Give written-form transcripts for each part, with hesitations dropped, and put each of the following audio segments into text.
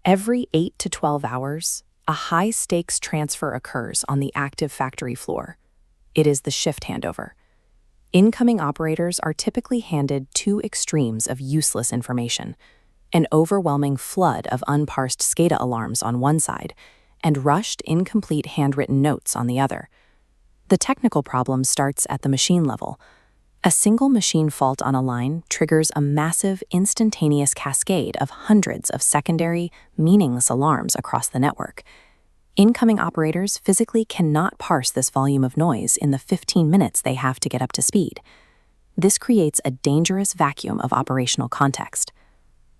Every 8 to 12 hours, a high-stakes transfer occurs on the active factory floor. It is the shift handover. Incoming operators are typically handed two extremes of useless information: an overwhelming flood of unparsed SCADA alarms on one side, and rushed, incomplete handwritten notes on the other. The technical problem starts at the machine level. A single machine fault on a line triggers a massive, instantaneous cascade of hundreds of secondary, meaningless alarms across the network. Incoming operators physically cannot parse this volume of noise in the 15 minutes they have to get up to speed. This creates a dangerous vacuum of operational context.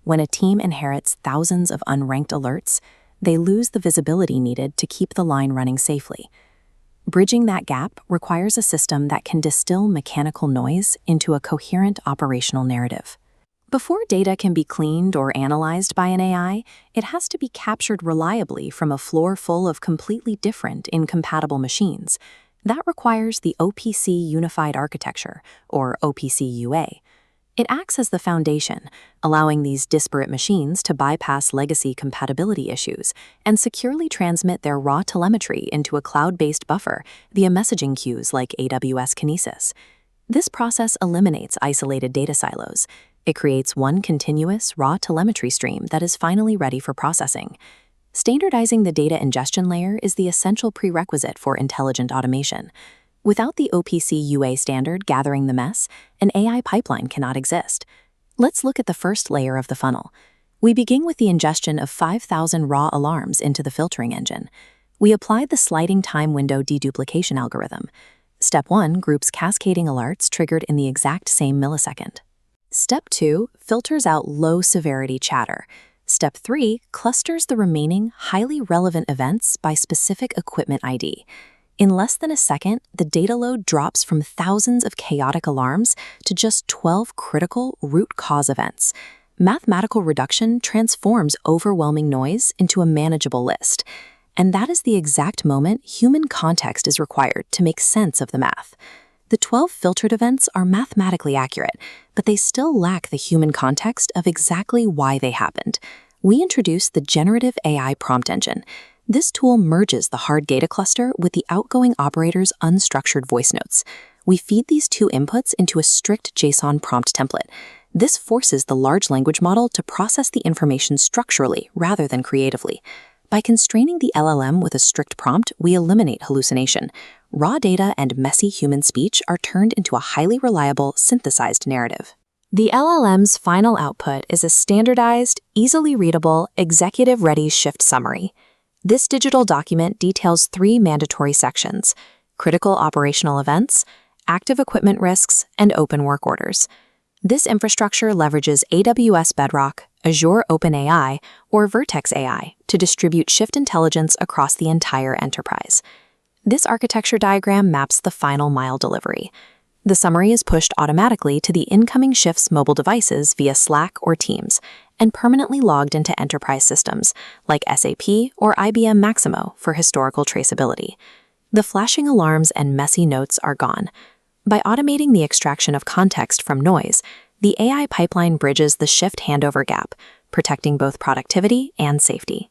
When a team inherits thousands of unranked alerts, they lose the visibility needed to keep the line running safely. Bridging that gap requires a system that can distill mechanical noise into a coherent operational narrative. Before data can be cleaned or analyzed by an AI, it has to be captured reliably from a floor full of completely different, incompatible machines. That requires the OPC Unified Architecture, or OPC UA. It acts as the foundation, allowing these disparate machines to bypass legacy compatibility issues and securely transmit their raw telemetry into a cloud-based buffer via messaging queues like AWS Kinesis. This process eliminates isolated data silos. It creates one continuous, raw telemetry stream that is finally ready for processing. Standardizing the data ingestion layer is the essential prerequisite for intelligent automation. Without the OPC UA standard gathering the mess, an AI pipeline cannot exist. Let's look at the first layer of the funnel. We begin with the ingestion of 5,000 raw alarms into the filtering engine. We apply the sliding time window deduplication algorithm. Step 1 groups cascading alerts triggered in the exact same millisecond. Step 2 filters out low-severity chatter. Step 3 clusters the remaining highly relevant events by specific equipment ID. In less than a second, the data load drops from thousands of chaotic alarms to just 12 critical root cause events. Mathematical reduction transforms overwhelming noise into a manageable list. And that is the exact moment human context is required to make sense of the math. The 12 filtered events are mathematically accurate, but they still lack the human context of exactly why they happened. We introduced the Generative AI prompt engine. This tool merges the hard data cluster with the outgoing operator's unstructured voice notes. We feed these two inputs into a strict JSON prompt template. This forces the large language model to process the information structurally rather than creatively. By constraining the LLM with a strict prompt, we eliminate hallucination. Raw data and messy human speech are turned into a highly reliable, synthesized narrative. The LLM's final output is a standardized, easily readable, executive-ready shift summary. This digital document details 3 mandatory sections: critical operational events, active equipment risks, and open work orders. This infrastructure leverages AWS Bedrock, Azure OpenAI, or Vertex AI to distribute shift intelligence across the entire enterprise. This architecture diagram maps the final mile delivery. The summary is pushed automatically to the incoming shift's mobile devices via Slack or Teams, and permanently logged into enterprise systems like SAP or IBM Maximo for historical traceability. The flashing alarms and messy notes are gone. By automating the extraction of context from noise, the AI pipeline bridges the shift handover gap, protecting both productivity and safety.